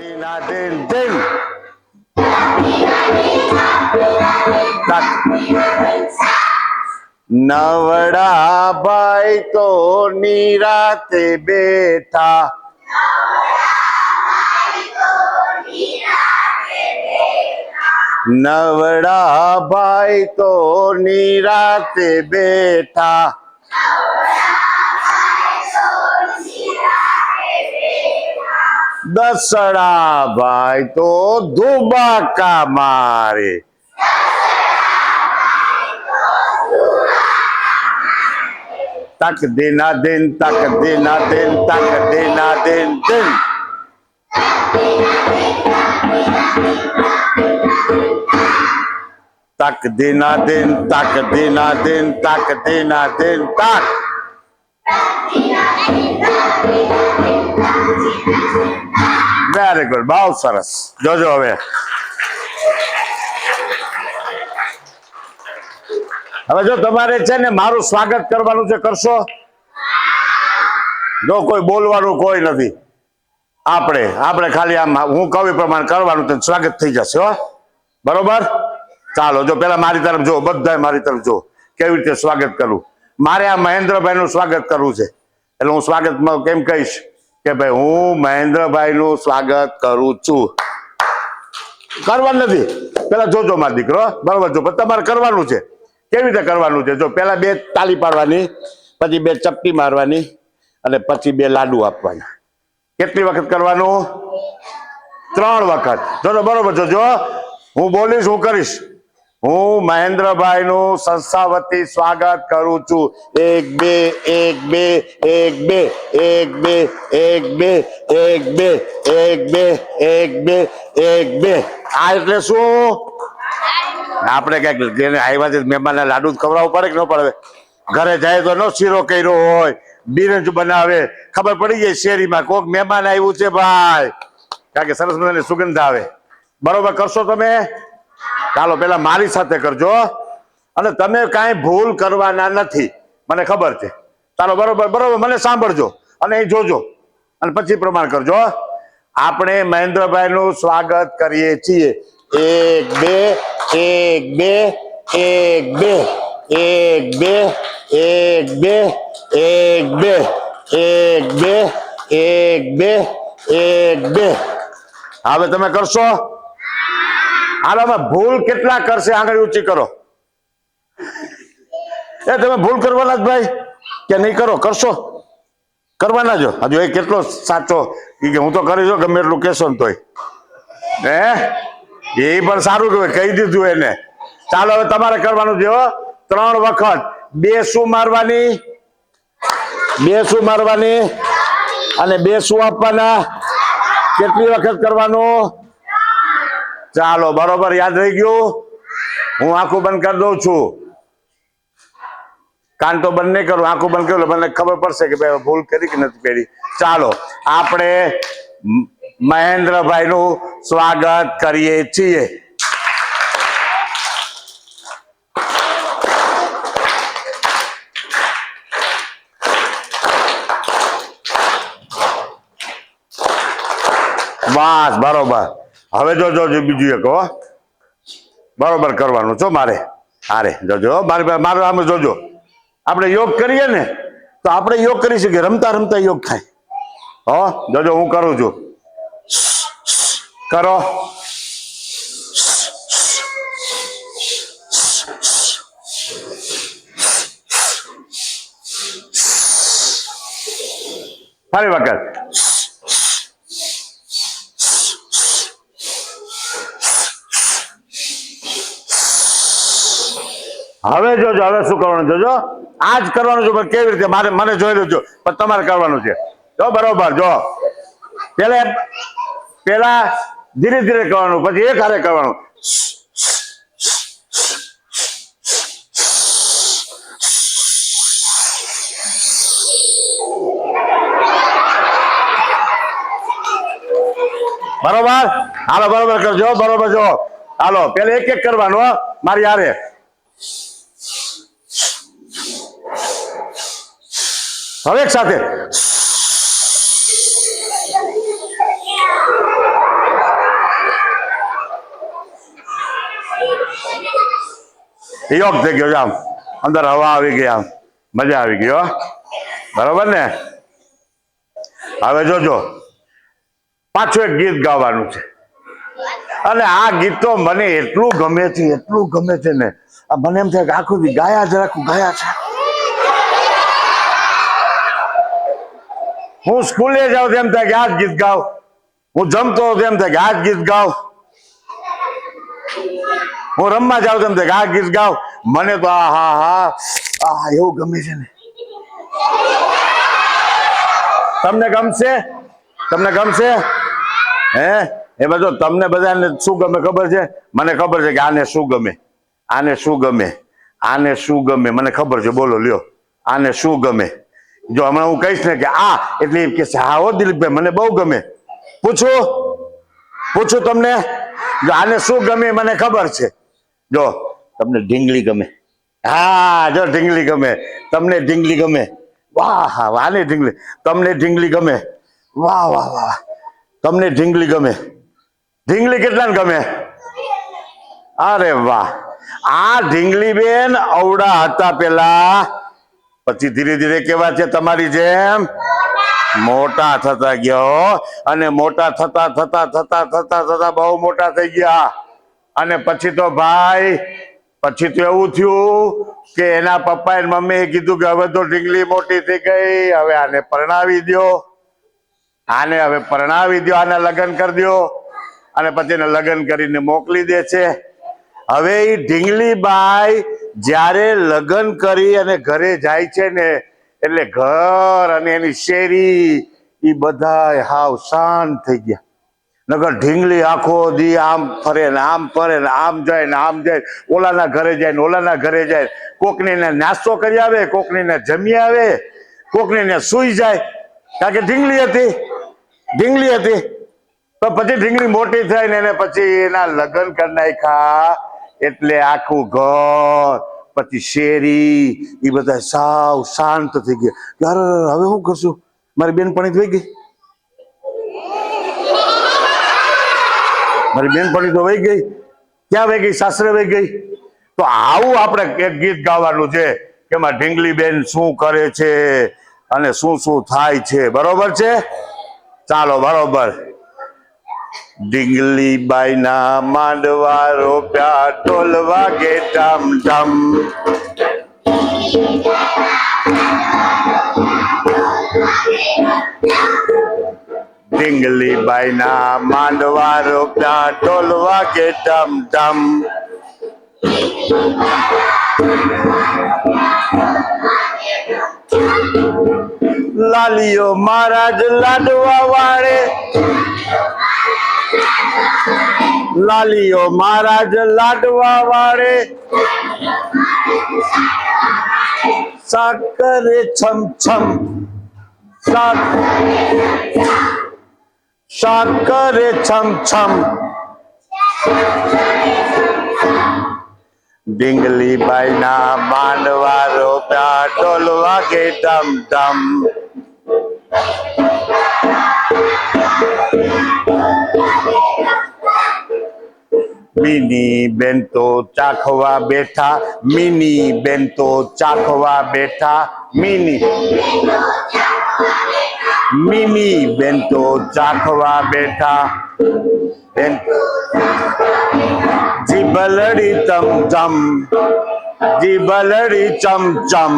Dana દિન દિન નવડા ભાઈ તો નિરાતે બેઠા નવડા ભાઈ તો નિરાતે બેઠા દસડા ભાઈ તો ધુબાકા મારે તક દિના દિન તક દિના દિન તક દિના દિન દિન તક દિના દિન તક દિના દિન તક દિના દિન તક વેરી ગુડ બહુ સરસ જોજો હવે જો તમારે છે ને મારું સ્વાગત કરવાનું છે કરશો જો કોઈ બોલવાનું કોઈ નથી આપણે ખાલી આમ હું કહું પ્રમાણે કરવાનું તો સ્વાગત થઈ જશે હો બરોબર ચાલો જો પેલા મારી તરફ જો બધા મારી તરફ જો કેવી રીતે સ્વાગત કરવું મારે આ મહેન્દ્રભાઈ નું સ્વાગત કરવું છે એટલે હું સ્વાગતમાં કેમ કહીશ કે ભાઈ હું મહેન્દ્રભાઈ નું સ્વાગત કરું છું કરવાનું નથી પેલા જોજો મારો દીકરો બરોબર જો તમારે કરવાનું છે કેવી રીતે કરવાનું છે જો પેલા 2 તાલી પાડવાની પછી 2 ચપટી મારવાની અને પછી 2 લાડુ આપવાના કેટલી વખત કરવાનું 3 વખત જોજો બરોબર જોજો હું બોલીશ હું કરીશ હું મહેન્દ્રભાઈ નું સંસ્થા વતી સ્વાગત કરું છું 1 2 1 2 1 2 1 2 1 2 1 2 1 2 1 2 આ એટલે શું આપણે કઈક આવ્યા છે મહેમાન લાડુ ખવડાવવું પડે કે ન પડે ઘરે જાય તો નો શીરો કર્યો હોય બિરંજ બનાવે ખબર પડી જાય શેરીમાં કોક મહેમાન આવ્યું છે ભાઈ કારણ કે સરસ મજાની સુગંધ આવે બરોબર કરશો તમે ચાલો પેલા મારી સાથે કરજો અને તમે કાંઈ ભૂલ કરવાના નથી મને ખબર છે ચાલો બરોબર મને સાંભળજો અને એ જોજો અને પછી પ્રમાણ કરજો આપણે મહેન્દ્રભાઈ નું સ્વાગત કરીએ છીએ 1 2 1 2 1 2 1 2 1 2 1 2 1 2 1 2 હવે તમે કરશો આમાં ભૂલ કેટલા કરશે આંગળી ઊંચી કરો એ તમે ભૂલ કરવાના જ ભાઈ કે નહીં કરો કરશો કરવાના જો હજુ એ કેટલો સાચો કે હું તો કરીશ ગમે એટલું કહેશો ને તોય એ પણ સારું કહેવાય કહી દીધું એને ચાલો હવે તમારે કરવાનું છે 3 વખત 2 શું મારવાની 2 શું મારવાની અને 2 શું આપવાના કેટલી વખત કરવાનું ચાલો બરોબર યાદ રહી ગયું હું આંખું બંધ કરી દઉં છું કાન તો બંધ નહીં કરું આંખું બંધ કરું મને ખબર પડશે કે ભાઈ ભૂલ કરી કે નથી કરી ચાલો આપણે મહેન્દ્રભાઈ નું સ્વાગત કરીએ છીએ બસ બરોબર હવે જોજો બીજું એક બરોબર કરવાનું છો મારે અરે જોજો મારું આમ જોજો આપણે યોગ કરીએ ને તો આપણે યોગ કરી શકીએ રમતા રમતા યોગ થાય હો જોજો હું કરું છું કરો ફરી વખત હવે જોજો હવે શું કરવાનું જોજો આજ કરવાનું છે પણ કેવી રીતે મને જોઈ લેજો પણ તમારે કરવાનું છે જો બરોબર જો પેલા ધીરે ધીરે કરવાનું પછી એક હારે કરવાનું બરોબર હાલો બરોબર કરજો બરોબર જો હાલો પેલા એક એક કરવાનું મારી હારે હવે એક સાથે યોગ થઈ ગયો આમ અંદર હવા આવી ગઈ આમ મજા આવી ગઈ હો બરોબર ને હવે જોજો પાછું એક ગીત ગાવાનું છે અને આ ગીત તો મને એટલું ગમે છે ને મને એમ થાય કે આખું ગાયા જ રાખું ગાયા છે હું સ્કૂલે જાઉં તેમ થાય કે આ જ ગીત ગાવ હું જમતો તેમ થાય કે આ જ ગીત ગાવ હું રમવા જાઉં તેમ થાય કે આ ગીત ગાવ મને તો આ એવું ગમે છે ને તમને ગમશે હે એમાં જો તમને બધાને શું ગમે ખબર છે મને ખબર છે કે આને શું ગમે મને ખબર છે બોલો લ્યો આને શું ગમે જો હમણાં હું કહીશ ને કે આ એટલે એમ કે હા હો દિલીપભાઈ મને બહુ ગમે પૂછું તમને જો આને શું ગમે મને ખબર છે જો તમને ઢીંગલી ગમે હા જો ઢીંગલી ગમે તમને ઢીંગલી ગમે વાહ હા વાને ઢીંગલી તમને ઢીંગલી ગમે વાહ તમને ઢીંગલી ગમે ઢીંગલી કેટલાને ગમે અરે વાહ આ ઢીંગલી બેન અવડા હતા પેલા પછી ધીરે ધીરે કેવા છે તમારી જેમ મોટા થતા ગયો અને મોટા થતા બહુ મોટા થઈ ગયા અને પછી તો ભાઈ પછી તો એવું થયું કે એના પપ્પા અને મમ્મીએ કીધું કે હવે તો ઢીંગલી મોટી થઈ ગઈ હવે આને પરણાવી દો આના લગ્ન કરી દો અને પછી એને લગ્ન કરીને મોકલી દે છે હવે એ ઢીંગલી બાઈ જ્યારે લગ્ન કરી અને ઘરે જાય છે ને એટલે ઘર અને એની શેરી એ બધા હાવ શાંત થઈ ગયા નગર ઢીંગલી આખો દી આમ ફરે ને આમ જાય ઓલાના ઘરે જાય કોકને નાસ્તો કરી આવે કોકને જમી આવે કોકને સુઈ જાય કારણ કે ઢીંગલી હતી તો પછી ઢીંગલી મોટી થઈ ને એને પછી એના લગ્ન કરી નાખ્યા એટલે આખું ઘર પછી શેરી એ બધા સાવ શાંત થઈ ગયા યાર હવે શું કરશું મારી બેનપણી થઈ ગઈ તો વહી ગઈ ક્યાં વહી ગઈ સાસરે વહી ગઈ તો આવું આપણે એક ગીત ગાવાનું છે કે એમાં ઢીંગલી બેન શું કરે છે અને શું થાય છે બરોબર છે ચાલો બરોબર ઢીંગલી બાઈ ના માંડવા રોપ્યા ઢોલ વાગે ઢમ ઢમ ઢીંગલી બાઈ ના માંડવા રોપ્યા ઢોલ વાગે ઢમ ઢમ લાલીઓ મહારાજ લાડવા વાળે સાકરે છમ છમ સાકરે છમ છમ ઢીંગલી બાઈ ના માંડવા રોપ્યા ઢોલ વાગે ઢમ ઢમ મિની બેન તો ચાખવા બેઠા મિની બેન તો ચાખવા બેઠા મિની બેન તો ચાખવા બેઠા જીભલડી ચમ ચમ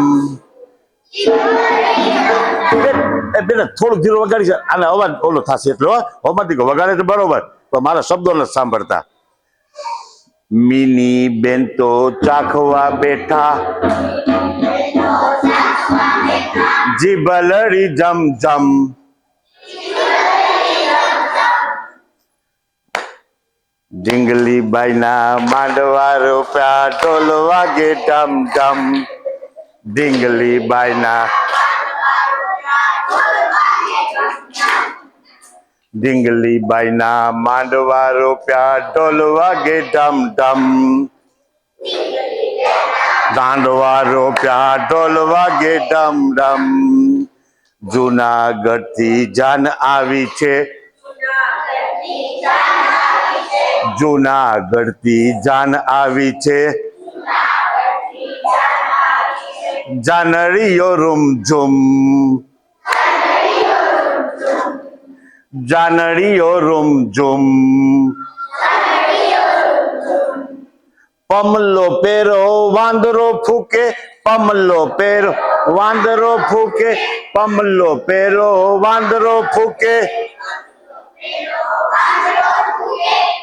બેટા થોડું ધીરો વગાડી છે આને અવાજ ઓલો થશે એટલે હોમાંથી વગાડે તો બરોબર તો મારા શબ્દો નથી સાંભળતા મિની બેન તો ચાખવા બેઠા જીભલડી જમ જમ ઢીંગલી બાઈ ના માંડવા રોપ્યા ઢોલ વાગે ઢમ ઢમ ઢીંગલી બાઈ ના માંડવા રોપ્યા ઢોલ વાગે ઢમ ઢમ દાંડવા રોપ્યા ઢોલ વાગે ઢમ ઢમ જુનાગઢ થી જાન આવી છે જુનાગઢ થી જાન આવી છે જાનડીઓ રૂમઝુમ, જાનડીઓ રૂમઝુમ. પમલો પેરો વાંદરો ફૂકે, પમલો પેરો વાંદરો ફૂકે, પમલો પેરો વાંદરો ફૂકે.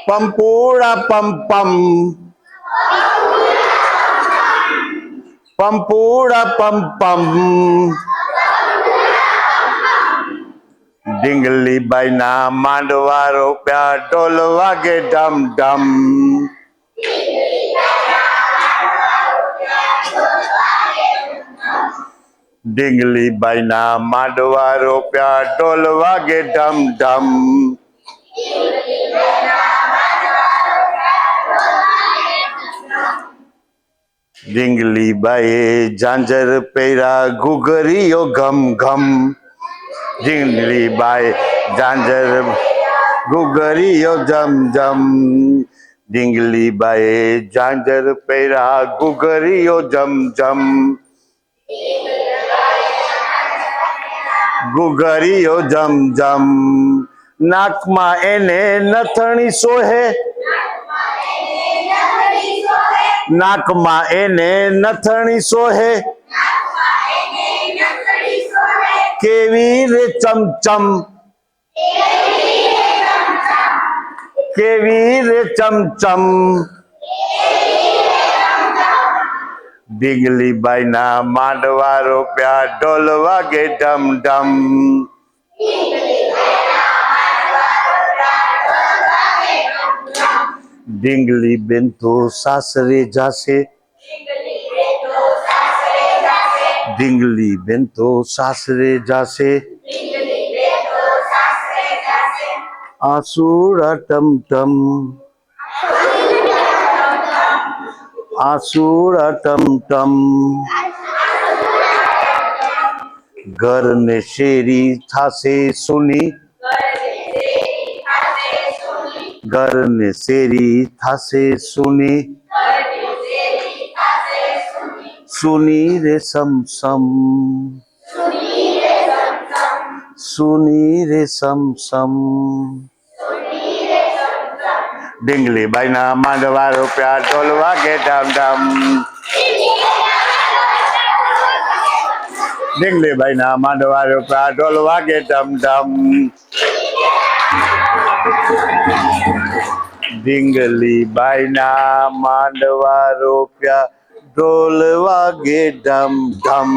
પંપુડા પમ પમ, પંપુડા પમ પમ. ઢીંગલી બાઈ ના માંડવા રોપ્યા, ઢોલ વાગે ઢમ ઢમ. ઢીંગલી બાઈ ના માંડવા રોપ્યા, ઢોલ વાગે ઢમ ઢમ. ઢીંગલી બાઈએ ઝાંઝર પહેર્યા, ઘૂઘરીઓ ઘમ ઘમ. ઢીંગલી બાઈ ઝાંઝર ઘૂઘરીઓ જમ જમ. ઢીંગલી બાઈએ ઝાંઝર પહેર્યા, ઘૂઘરીઓ જમ જમ. ઘૂઘરીઓ જમ જમ. નાકમાં એને નથણી સોહે, નાકમાં એને નથણી સોહે. કેવી રે ચમચમ, કેવી રે ચમચમ. ઢીંગલી બાઈ ના માંડવા રોપ્યા, ઢોલ વાગે ઢમ ઢમ. ઢીંગલી બેન તો સાસરે જાશે, ઢીંગલી બેન તો સાસરે જાશે. આસુડા ટમ ટમ, આસુડા ટમ ટમ. ઘર ને શેરી થાશે સુની, ઘર ને શેરી થાશે સુની. સુની રે સમસમ, સુની રે સમસમ. ઢીંગલી બાઈ ના માંડવા રોપ્યા, ઢોલ વાગે ઢમ ઢમ. ઢીંગલી બાઈ ના માંડવા રોપ્યા, ઢોલ વાગે ઢમ ઢમ. ઢીંગલી બાઈ ના માંડવા રોપ્યા, ઢોલ વાગે ઢમ ઢમ.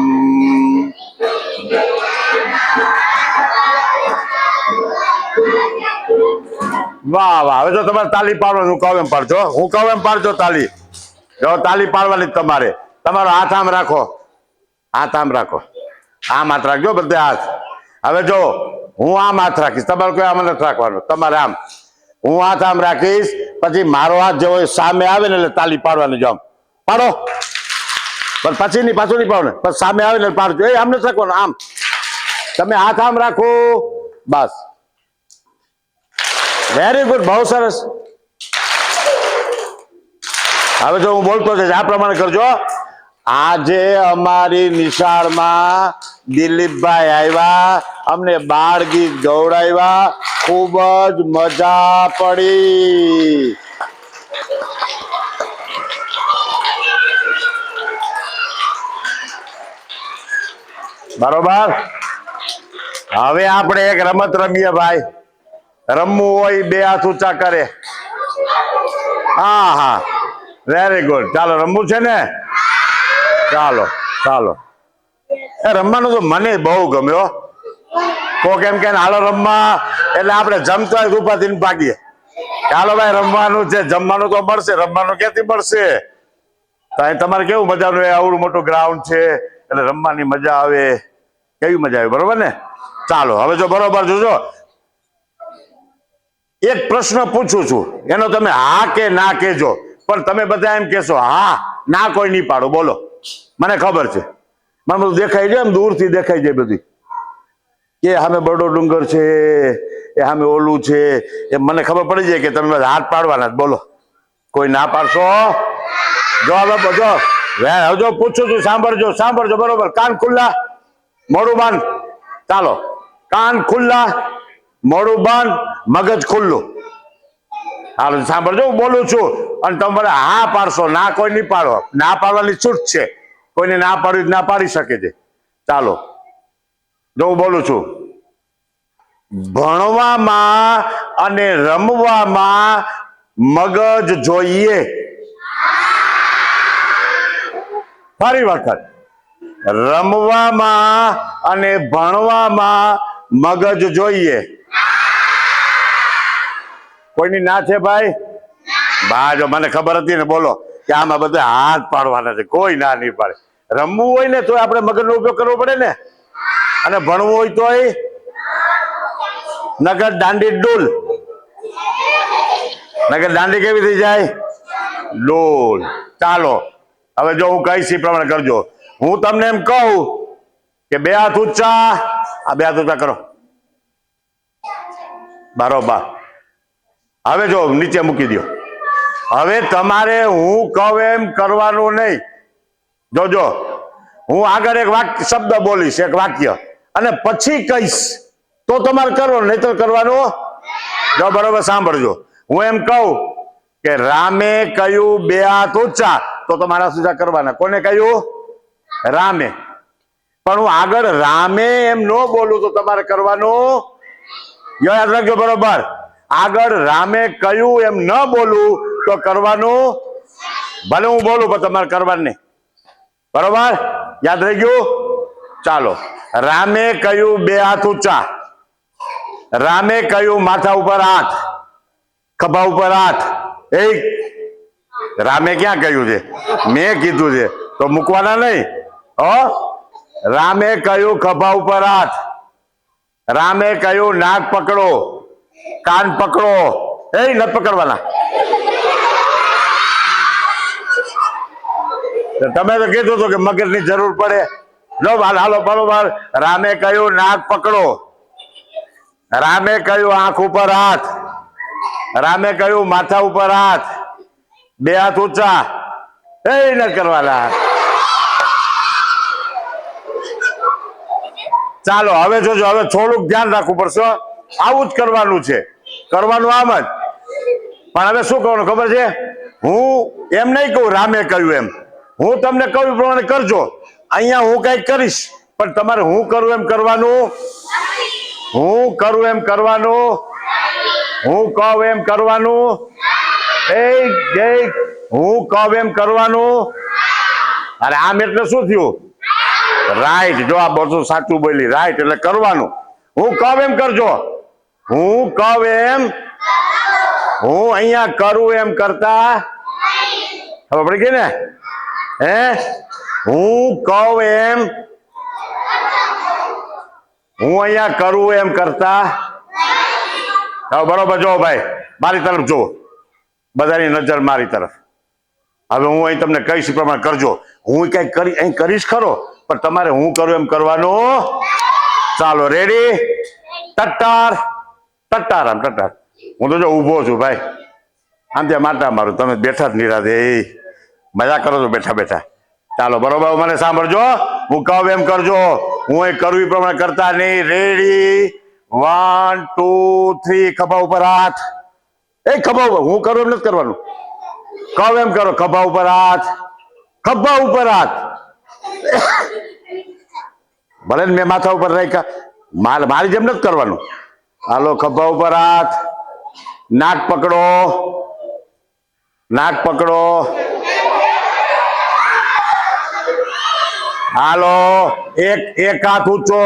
વાહ વાહ. હવે તો તમારે તાલી પાડવાનું, હું કહું એમ પાડજો, હું કહું એમ પાડજો તાલી. જો તાલી પાડવાની તમારે. તમારો હાથ આમ રાખો, હાથ આમ રાખો, આમ હાથ રાખજો બધે હાથ. હવે જો હું આમ હાથ રાખીશ, તમારે કોઈ આમ નથી રાખવાનો, તમારે આમ. હું હાથ આમ રાખીશ, પછી મારો હાથ જેવો સામે આવે ને એટલે તાલી પાડવાની. જો આમ પાડો, પણ પછી ની પાછું નહીં પાડો, પણ સામે આવે ને પાડજો. એ આમ નથી રાખવાનું, આમ. તમે હાથ આમ રાખો, બસ. વેરી ગુડ, બહુ સરસ. હવે જો હું બોલતો છે આ પ્રમાણે કરજો. આજે અમારી નિશાળમાં દિલીપભાઈ આવ્યા, અમને બાળ ગીત ગવડાવ્યા, ખૂબ જ મજા પડી. બરોબર. હવે આપણે એક રમત રમીએ ભાઈ. રમવું હોય બે હાથ ઊંચા કરે. હા હા, વેરી ગુડ. ચાલો રમવું છે ને? ચાલો ચાલો. એ રમવાનું તો મને બહુ ગમ્યો. કોક એમ કે હાલો રમવા, એટલે આપણે જમતા હોય ઉપાધિને ભાગીએ. ચાલો ભાઈ રમવાનું છે, જમવાનું તો મળશે, રમવાનું ક્યાંથી મળશે? તમારે કેવું મજાનું, આવડું મોટું ગ્રાઉન્ડ છે એટલે રમવાની મજા આવે. કેવી મજા આવે, બરોબર ને? ચાલો હવે જો બરોબર જોજો, એક પ્રશ્ન પૂછું છું, એનો તમે હા કે ના કહેજો. પણ તમે બધા એમ કહેશો હા, ના કોઈ નહીં પાડો. બોલો, મને ખબર છે, મને બધું દેખાઈ જાય, એમ દૂરથી દેખાઈ જાય બધું, કે સામે બડો ડુંગર છે, એ સામે ઓલું છે, એ મને ખબર પડી જાય કે તમે હાથ પાડવાના. બોલો, કોઈ ના પાડશો? જો હવે બધો હવે જો પૂછું છું, સાંભળજો સાંભળજો બરોબર. કાન ખુલ્લા, મોઢું બંધ. ચાલો, કાન ખુલ્લા, મોઢું બંધ, મગજ ખુલ્લું. હાલો સાંભળજો, હું બોલું છું અને તમે હા પાડશો, ના કોઈ નહીં પાડો. ના પાડવાની છૂટ છે, કોઈને ના પાડવી ના પાડી શકે છે. ચાલો, જો હું બોલું છું, ભણવામાં અને રમવામાં મગજ જોઈએ. ફરી વખત, રમવામાં અને ભણવામાં મગજ જોઈએ. કોઈની ના છે ભાઈ? બા જો મને ખબર હતી ને, બોલો કે આમાં બધા હાથ પાડવાના છે, કોઈ ના નહીં પાડે. રમવું હોય ને તો આપણે મગજનો ઉપયોગ કરવો પડે ને, અને ભણવું હોય તોય નગર દાંડી ડોલ. નગર દાંડી કેવી થઈ જાય? ડોલ. ચાલો, હવે જો હું કહીશ એ પ્રમાણે કરજો. હું તમને એમ કહું કે બે હાથ ઊંચા, આ બે હાથ ઊંચા કરો, બરોબર. હવે જો નીચે મૂકી દો. હવે તમારે હું કહું એમ કરવાનું નહીં. જોજો, હું આગળ એક વાક્ય શબ્દ બોલીશ, એક વાક્ય, અને પછી કહીશ તો તમારે કરવાનું, નહીં તો કરવાનું. જો બરોબર સાંભળજો. હું એમ કહું કે રામે કહ્યું બે હાથ ઊંચા, તો તમારા ઊંચા કરવાના. કોને કહ્યું? રામે. પણ હું આગળ રામે એમ ન બોલું તો તમારે કરવાનું. યાદ રાખજો બરોબર. આગળ રામે કહ્યું એમ ન બોલું તો કરવાનું. ભલે હું બોલું પણ તમારે કરવાનું નહીં. બરોબર? યાદ રહી ગયું? ચાલો, રામે કહ્યું બે હાથ ઊંચા. રામે કહ્યું માથા ઉપર હાથ, ખભા ઉપર હાથ. એ રામે ક્યાં કહ્યું છે? મેં કીધું છે, તો મૂકવાના નહીં. રામે કહ્યું ખભા ઉપર હાથ. રામે કહ્યું નાક પકડો, કાન પકડો. એ નથી પકડવાના. તમે તો કીધું હતું કે મગજની જરૂર પડે. લો હાલો બરોબર. રામે કહ્યું નાક પકડો. રામે કહ્યું આંખ ઉપર હાથ. રામે કહ્યું માથા ઉપર હાથ. બે હાથ ઊંચા. એ નથી કરવાના. ચાલો હવે જોજો, હવે થોડુંક ધ્યાન રાખવું પડશે. આવું જ કરવાનું છે, કરવાનું આમ જ. પણ હવે શું કરવાનું ખબર છે? હું એમ નહીં કહું રામે કહ્યું એમ, હું તમને કહું એ પ્રમાણે કરજો. અહીંયા હું કઈક કરીશ, પણ તમારે હું કરું એમ કરવાનું. હું કરું એમ કરવાનું. હું કહું એમ કરવાનું. હું કહું એમ કરવાનું. અરે આમ એટલે શું થયું? રાઈટ. જો આ બધું સાચું બોલી, રાઈટ એટલે કરવાનું. હું કહું એમ કરજો. હું કહું એમ, હું અહીંયા કરું એમ કરતા ખબર પડી ગઈ ને? હે, હું કહું એમ, હું અહીંયા કરું એમ કરતા. બરોબર. જો ભાઈ મારી તરફ જુઓ, બધાની નજર મારી તરફ. હવે હું અહીં તમને કહીશ પ્રમાણે કરજો. હું કઈક કરી અહીં કરીશ ખરો, પણ તમારે હું કરું એમ કરવાનું. ચાલો, રેડી? ટટ્ટાર ટટ્ટાર, આમ ટટ્ટાર. હું તો જો ઊભો છું ભાઈ, આમ ત્યાં માટા મારું, તમે બેઠા જ નિરાતે મજા કરો છો બેઠા બેઠા. ચાલો બરોબર, મને સાંભળજો. હું કહું એમ કરજો. હું એ કરું એ પ્રમાણે કરતા નહીં. રેડી? 1 2 3. ખભા ઉપર હાથ. એ ખભા ઉપર, હું કરું એમ નથી કરવાનું. કહું એમ કરો. ખભા ઉપર હાથ. ખભા ઉપર હાથ. ભલે મેં માથા ઉપર રાખ્યા, મારી જેમ નથી કરવાનું. હાલો, ખભા ઉપર હાથ. નાક પકડો. નાક પકડો. હાલો, એક હાથ ઊંચો.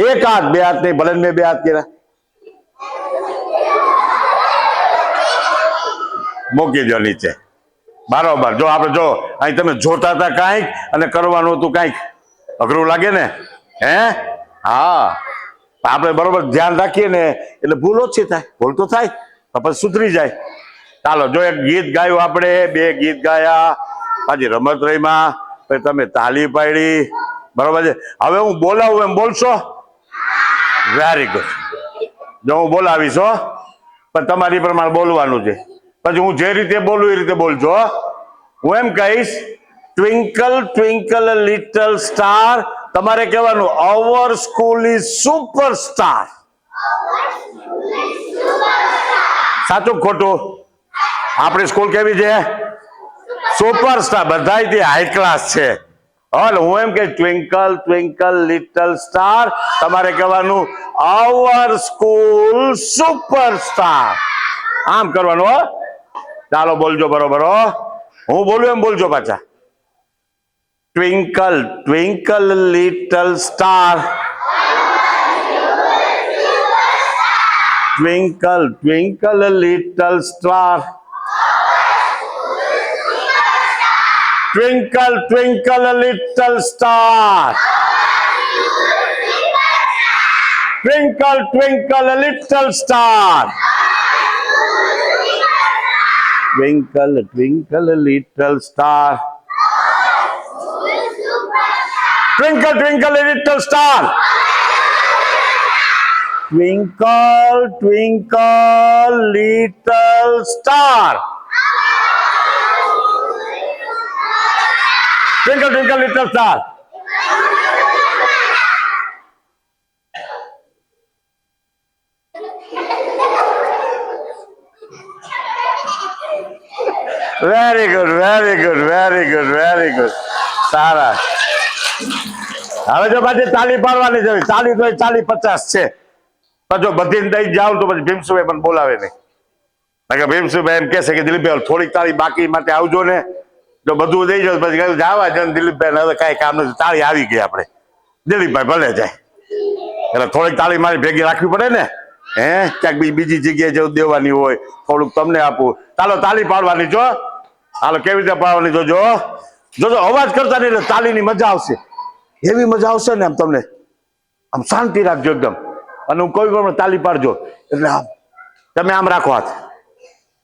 એક હાથ, બે હાથ નહીં. ભલે મેં બે હાથ કર્યા. મૂકી દો નીચે. બરોબર. જો આપણે જો અહીં તમે જોતા હતા કાંઈક અને કરવાનું હતું કાંઈક, અઘરું લાગે ને? હે, હા. આપણે બરોબર ધ્યાન રાખીએ ને એટલે ભૂલ ઓછી થાય. ભૂલ તો થાય તો પછી સુધરી જાય. ચાલો, જો એક ગીત ગાયું આપણે, બે ગીત ગાયા, પાછી રમત રહીમાં, પછી તમે તાલી પાડી. બરોબર છે. હવે હું બોલાવું એમ બોલશો? Very good. જો હું બોલાવીશ હો, પણ તમારી પ્રમાણે બોલવાનું છે. પછી હું જે રીતે બોલું એ રીતે બોલજો. હું એમ કહીશ ટ્વિંકલ ટ્વિંકલ લિટલ સ્ટાર. તમારે કહેવાનું અવર સ્કૂલ ઇઝ સુપરસ્ટાર. સાચું ખોટું? આપણી સ્કૂલ કેવી છે? સુપરસ્ટાર. બધાયથી હાઈ ક્લાસ છે. હવે હું એમ કે ટ્વિંકલ ટ્વિંકલ લિટલ સ્ટાર, તમારે કહેવાનું અવર સ્કૂલ સુપરસ્ટાર. આમ કરવાનું હો. ચાલો બોલજો બરોબર હો. હું બોલું એમ બોલજો પાછા. Twinkle twinkle little star. Twinkle twinkle little star. Twinkle twinkle little star. Twinkle twinkle little star. Twinkle twinkle little star. Twinkle twinkle little star. Twinkle twinkle little star. Twinkle twinkle little star. Very good very good very good very good. સારા. હવે જો પાછી તાલી પાડવાની છે. તાલી તો 40-50 છે. પણ જો બધી દઈ જાવ તો પછી ભીમસુભાઈ પણ બોલાવે નહીં. ભીમસુભાઈ એમ કહેશે કે દિલીપભાઈ થોડીક તાળી બાકી માટે આવજો ને. જો બધું દઈ જાવ પછી કહ્યું જવા છે દિલીપભાઈ, હવે કાંઈ કામ નથી, તાળી આવી ગઈ આપણે. દિલીપભાઈ ભલે જાય. એટલે થોડીક તાળી મારી ભેગી રાખવી પડે ને. ક્યાંક બીજી જગ્યાએ જેવું દેવાની હોય થોડુંક તમને આપું. ચાલો તાળી પાડવાની જો. હાલો કેવી રીતે પાડવાની જોજો. જોજો અવાજ કરતા નહીં એટલે તાળીની મજા આવશે. એવી મજા આવશે ને આમ તમને. આમ શાંતિ રાખજો એકદમ. અને હું કોઈ પણ તાલી પાડજો એટલે આમ તમે આમ રાખો હાથ.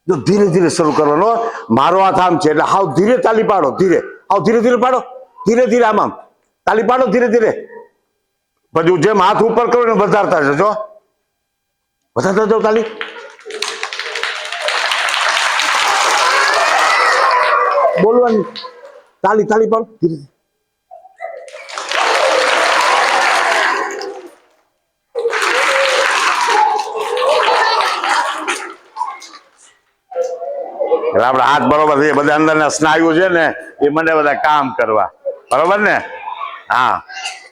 જો ધીરે ધીરે શરૂ કરવાનો. મારો હાથ આમ છે એટલે હાવ ધીરે તાલી પાડો. ધીરે હાવ ધીરે ધીરે પાડો. ધીરે ધીરે આમ આમ તાલી પાડો ધીરે ધીરે. પછી જેમ હાથ ઉપર કરો ને વધારતા જજો. વધારતા જાઓ તાલી. બોલવાની તાલી તાલી પાડો ધીરે ધીરે. આપડા હાથ બરોબર છે. બધા અંદરના સ્નાયુ છે ને એ મને બધા કામ કરવા. બરોબર ને? હા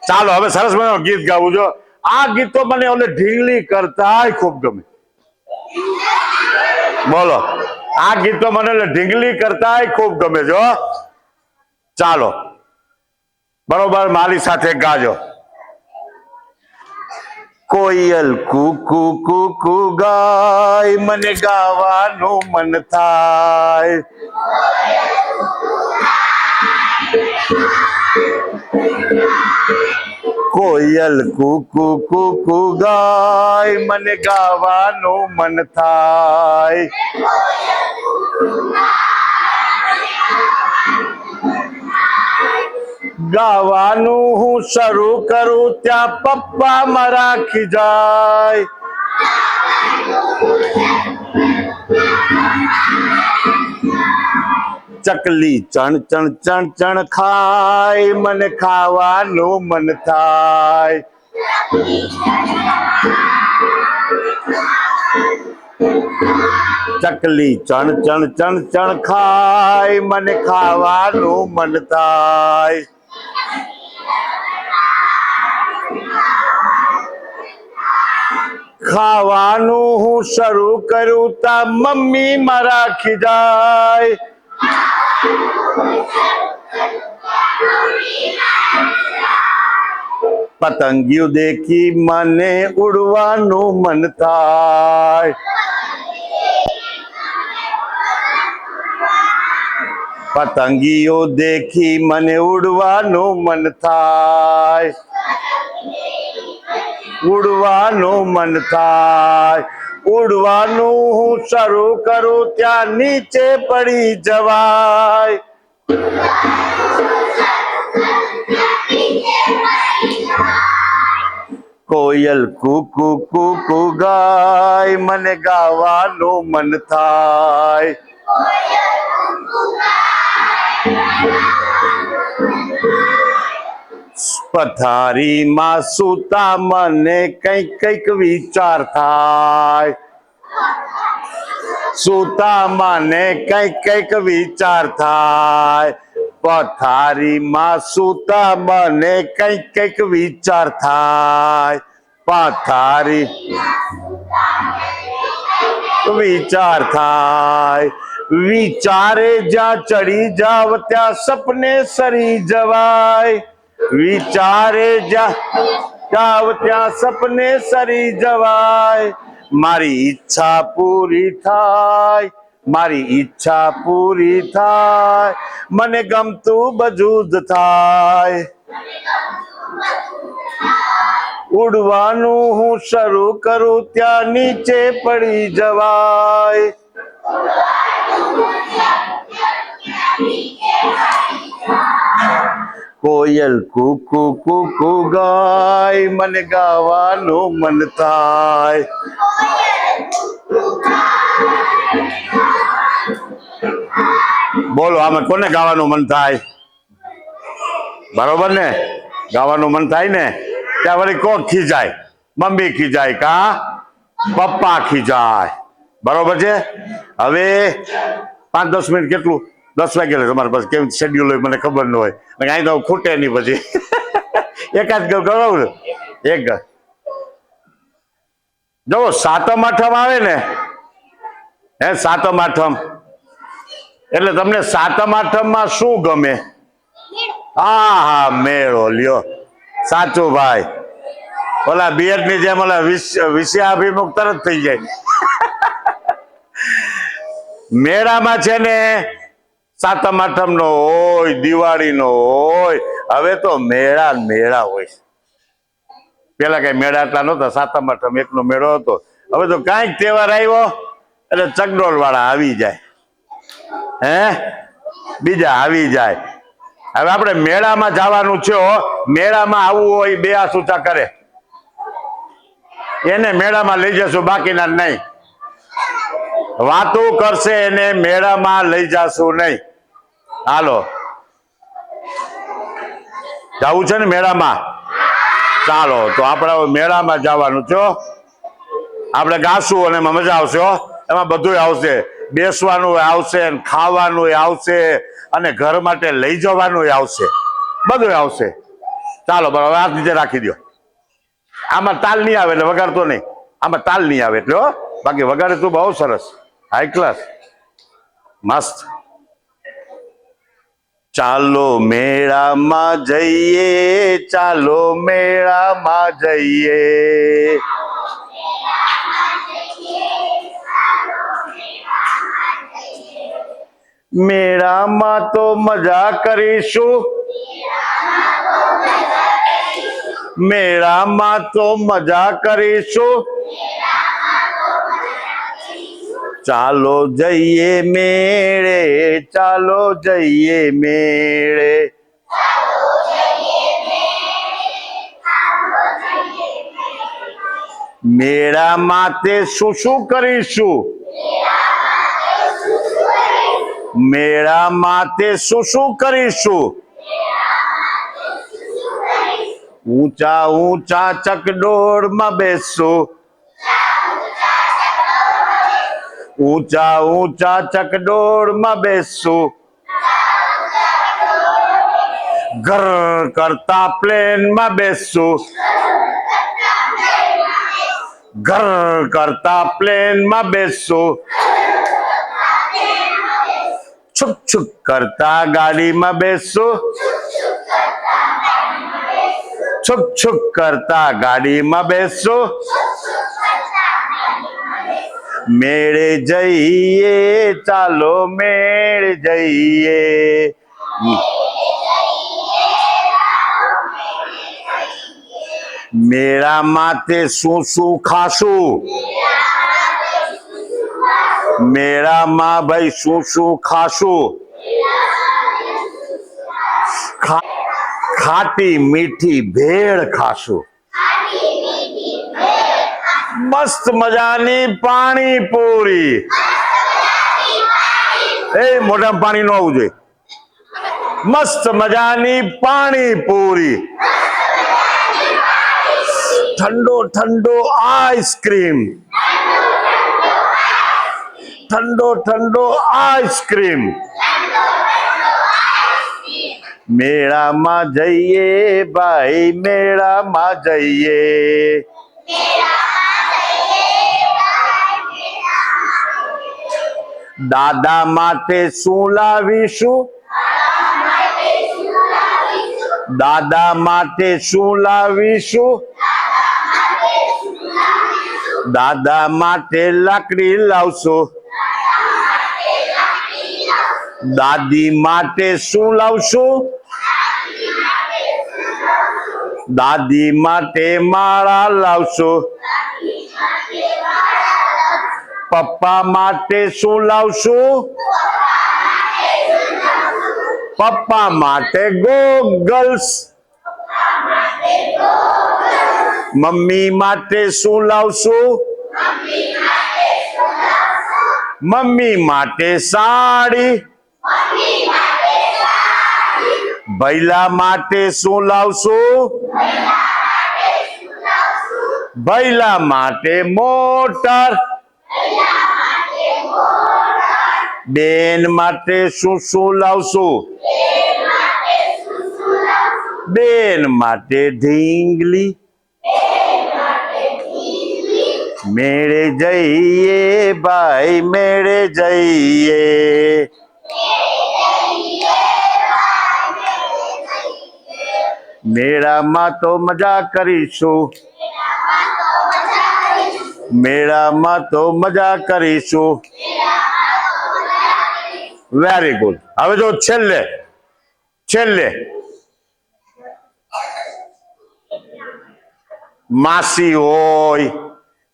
ચાલો હવે સરસ મજાનું ગીત ગાવું છો. આ ગીત તો મને ઓલે ઢીંગલી કરતા ખૂબ ગમે. બોલો આ ગીત તો મને ઓલે ઢીંગલી કરતા ખૂબ ગમે છો. ચાલો બરોબર મારી સાથે ગાજો. કોયલ કુકુ કુકુ ગાય મને ગાવાનું મન થાય. કોયલ કુકુ કુકુ ગાય મને ગાવાનું મન થાય. ગાવાનું હું શરૂ કરું ત્યાં પપ્પા મારા ખીજાય. ચકલી ચણ ચણ ચણ ચણ ખાય મને ખાવાનું મન થાય. ચકલી ચણ ચણ ચણ ચણ ખાય મને ખાવાનું મન થાય. ખાવાનું હું શરૂ કરું તા મમ્મી મારા ખીજાય. પતંગિયું દેખી મને ઉડવાનું મન થાય. પતંગિયો દેખી મને ઉડવાનું મન થાય. ઉડવાનું મન થાય. ઉડવાનું હું શરૂ કરું ત્યાં નીચે પડી જવાય. કોયલ કુકુ કુકુ ગાય મને ગાવાનું મન થાય. પથારીમાં સૂતા મને કઈક કઈક વિચાર થાય. સૂતા મને કઈક કઈક વિચાર થાય. પથારીમાં સૂતા મને કઈક કઈક વિચાર થાય. પથારી વિચાર થાય. વિચારે જ્યાં ચડી જાવ ત્યાં સપને સરી જવાય. વિચારે જ્યાં જાવ ત્યાં સપને સરી જવાય. મારી ઈચ્છા પૂરી થાય. મારી ઈચ્છા પૂરી થાય. મને ગમતું બધું જ થાય. ઉડવાનું હું શરૂ કરું ત્યાં નીચે પડી જવાય. કોયલ કુકુ કુકુ ગાય મને ગાવાનું મન થાય. બોલો આમાં કોને ગાવાનું મન થાય? બરોબર ને? ગાવાનું મન થાય ને ત્યાં વળી કોક ખીજાય. મમ્મી ખીજાય કા પપ્પા ખીજાય. બરોબર છે. હવે 5-10 મિનિટ કેટલું 10 વાગે તમારે પાસે કેવું શેડ્યુલ હોય મને ખબર ન હોય. અહીં તો ખૂટે નહીં પછી એકાદ ગણાવું એક જો સાતમ આઠમ આવે ને હે સાતમ આઠમ એટલે તમને સાતમ આઠમ માં શું ગમે? હા મેળો લ્યો. સાચું ભાઈ. ઓલા બીએડ ની જેમ ઓલા વિષયાભિમુખ તરત થઈ જાય. મેળામાં છે ને સાતમ આઠમ નો હોય, દિવાળી નો હોય. હવે તો મેળા મેળા હોય. પેલા કઈ મેળા એટલા નહોતા. સાતમ આઠમ એકનો મેળો હતો. હવે તો કઈક તહેવાર આવ્યો એટલે ચકડોળ વાળા આવી જાય. હે બીજા આવી જાય. હવે આપણે મેળામાં જવાનું છે. મેળામાં આવવું હોય બે હાથ ઊંચા કરે એને મેળામાં લઈ જશું, બાકીના નહીં. વાતો કરશે એને મેળામાં લઈ જશું નહીં. હાલો જવું છે ને મેળામાં? ચાલો તો આપણે મેળામાં જવાનું છો. આપણે ગાશું અને એમાં મજા આવશે. એમાં બધું આવશે. બેસવાનું આવશે, ખાવાનું આવશે અને ઘર માટે લઈ જવાનું આવશે. બધું આવશે. ચાલો બરાબર હાથ નીચે રાખી દો. આમાં તાલ નહીં આવે એટલે વગાડતો નહીં. આમાં તાલ નહીં આવે એટલે બાકી વગાડે તું બહુ સરસ હાઈ ક્લાસ મસ્ત. ચાલો મેળામાં જઈએ, ચાલો મેળામાં જઈએ. મેળામાં તો મજા કરીશું. મેળામાં તો મજા કરીશું. ચાલો જઈએ મેળે, ચાલો જઈએ મેળે. મેળામાં તે શું શું કરીશું? મેળામાં તે શું શું કરીશું? ઊંચા ઊંચા ચકડોળમાં બેસશું. ઊંચા ઊંચા ચકડોળમાં બેસશું. ઘર કરતા પ્લેનમાં બેસશું. ઘર કરતા પ્લેનમાં બેસશું. છુક છુક કરતા ગાડીમાં બેસશું. છુક છુક કરતા ગાડીમાં બેસશું. મેળે જઈએ, ચાલો મેળે જઈએ. મેળામાં તે શું શું ખાશું? મેળામાં ભાઈ શું શું ખાશું? ખાટી મીઠી ભેળ ખાશું. મસ્ત મજાની પાણીપુરી. એ મોઢામાં પાણી ન આવવું જોઈએ. મસ્ત મજાની પાણીપુરી, ઠંડો ઠંડો આઈસ્ક્રીમ, ઠંડો ઠંડો આઈસ્ક્રીમ, મેળામાં જઈએ ભાઈ, મેળામાં જઈએ, દાદા માટે શું લાવીશું, દાદા માટે શું લાવીશું, દાદા માટે લાકડી લાવશું, દાદી માટે શું લાવશું, દાદી માટે માળા લાવશું, પપ્પા માટે શું લાવશું, પપ્પા માટે ગોગલ્સ, મમ્મી માટે શું લાવશું, મમ્મી માટે સાડી, ભૈલા માટે શું લાવશું, ભૈલા માટે મોટર, બેન માટે શું શું લાવશું, બેન માટે ઢીંગલી, મેળે જઈએ ભાઈ, મેળે જઈએ, મેળામાં તો મજા કરીશું, મેળામાં તો મજા કરીશું. Very good. હવે જો છેલ્લે છેલ્લે માસી હોય,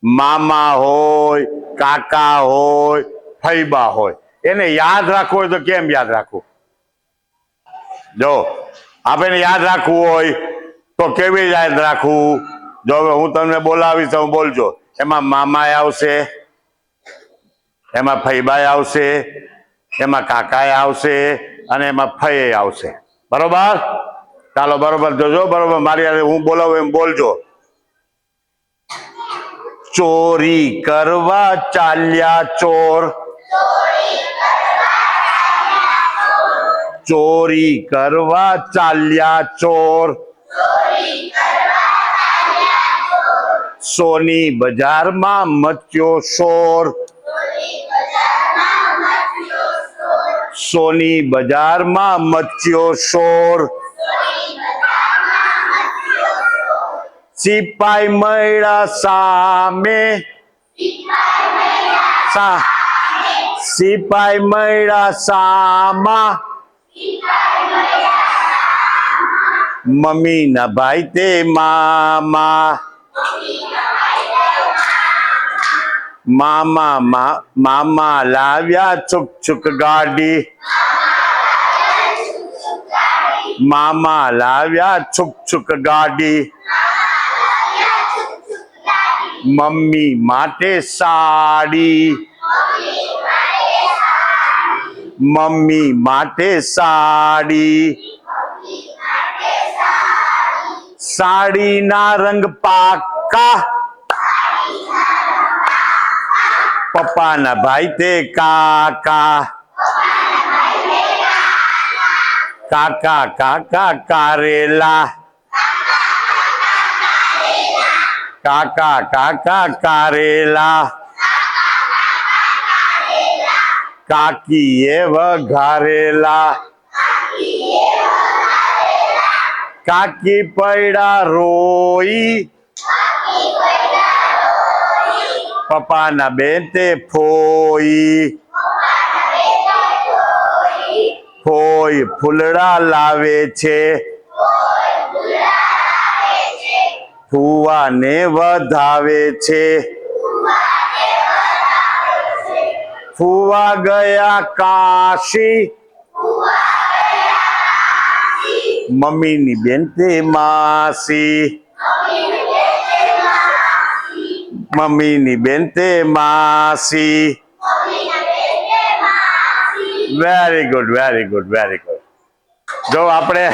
મામા હોય, કાકા હોય, ફૈબા હોય, એને યાદ રાખવું હોય તો કેમ યાદ રાખવું? જો આપણે યાદ રાખવું હોય તો કેવી યાદ રાખવું? જો હવે હું તમને બોલાવીશ તો બોલજો. એમાં મામા આવશે, એમાં ફૈબા આવશે, એમાં કાકા આવશે અને એમાં ફઈ આવશે. બરોબર? ચાલો બરોબર જોજો. બરોબર, મારી યાર હું બોલાવું એમ બોલજો. ચોરી કરવા ચાલ્યા ચોર, ચોરી કરવા ચાલ્યા ચોર, સોની બજારમાં મચ્યો શોર, સોની બજારમાં મચ્યો શોર, સિપાઈ મળ્યા સામે, સિપાઈ મળ્યા સામા, મમ્મી ના ભાઈ તે મામા, મામા લાવ્યા છુક છુક ગાડી, મામા લાવ્યા છુક છુક ગાડી, મમ્મી માટે સાડી, મમ્મી માટે સાડી, સાડીના રંગ પાકા, પપ્પાના ભાઈ તે કાકા, કાકા કાકા કારેલા, કાકા કાકા કારેલા, કાકીએ વઘારેલા, કાકી પૈડા રોઈ, પપ્પાના બેન તે ફોઈ, ફોઈ ફૂલડા લાવે છે, ફુવાને વધાવે છે, ફુવા ગયા કાશી, મમ્મીની બેન તે માસી, મમ્મીની બેન તે માસી. Very good, very good, very good. જો આપણે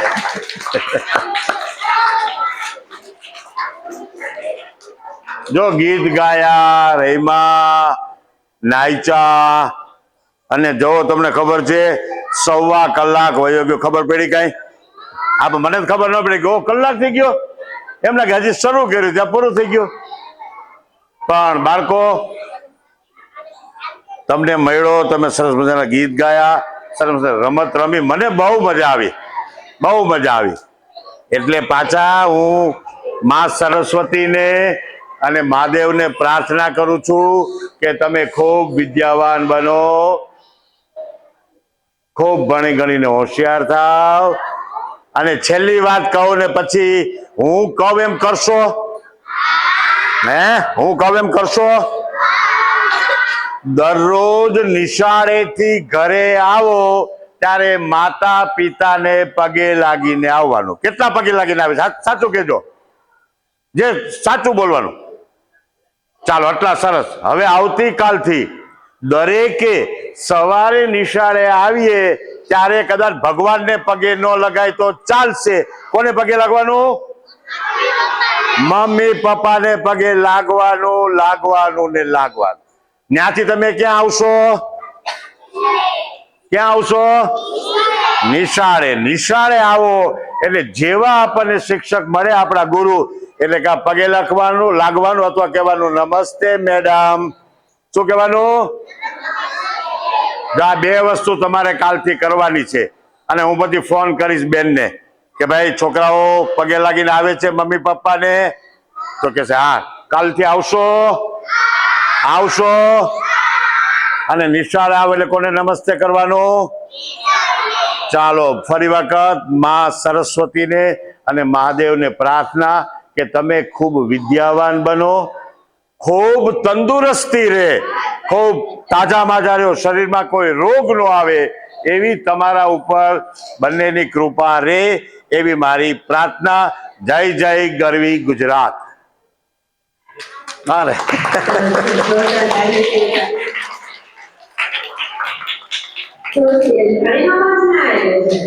જો ગીત ગાયા, રમ્યા, નાચ્યા, અને જો તમને ખબર છે 1.25 કલાક વયો ગયો, ખબર પડી કઈ? મને જ ખબર ન પડી કે કલાક થઈ ગયો, એમ લાગે હજી શરૂ કર્યું ત્યાં પૂરું થઈ ગયું. પણ બાળકો, તમને મળ્યો, તમે સરસ મજાના ગીત ગાયા, સરસ મજાના રમત રમી, મને બહુ મજા આવી, બહુ મજા આવી. એટલે પાછા હું માં સરસ્વતીને અને મહાદેવને પ્રાર્થના કરું છું કે તમે ખૂબ વિદ્યાવાન બનો, ખૂબ ભણી ગણીને હોશિયાર થાવ. અને છેલ્લી વાત કહું ને પછી હું કહું એમ કરશો? હું કહું એમ કરશો? દરરોજ નિશાળેથી ઘરે આવો ત્યારે માતા પિતાને પગે લાગીને આવવાનું. કેટલા પગે લાગીને આવે? સાચું કહેજો, જે સાચું બોલવાનું. ચાલો, આટલા સરસ. હવે આવતીકાલથી દરેકે સવારે નિશાળે આવીએ ત્યારે કદાચ ભગવાનને પગે ન લગાય તો ચાલશે. કોને પગે લાગવાનું? મમ્મી પપ્પાને પગે લાગવાનું, લાગવાનું ને લાગવાનું. ત્યાંથી તમે ક્યાં આવશો? ક્યાં આવશો? નિશાળે. નિશાળે આવો એટલે જેવા આપણને શિક્ષક મળે, આપણા ગુરુ, એટલે કે પગે લાગવાનું, અથવા કહેવાનું નમસ્તે મેડમ. શું કહેવાનું? આ બે વસ્તુ તમારે કાલથી કરવાની છે. અને હું પછી ફોન કરીશ બેનને કે ભાઈ છોકરાઓ પગે લાગીને આવે છે મમ્મી પપ્પાને, તો કે છે હા. કાલથી આવશો? આવશો? અને નિશાળે આવે એટલે કોને નમસ્તે કરવાનું? ચાલો, ફરી વખત માં સરસ્વતીને અને મહાદેવને પ્રાર્થના કે તમે ખૂબ વિદ્યાવાન બનો, ખૂબ તંદુરસ્તી રહે, ખૂબ તાજા માજા રહ્યો, શરીરમાં કોઈ રોગ ન આવે, એવી તમારા ઉપર બંનેની કૃપા રહે, એવી મારી પ્રાર્થના. જય જય ગરવી ગુજરાત. અરે ઘણી અવાજ ના આવે છે.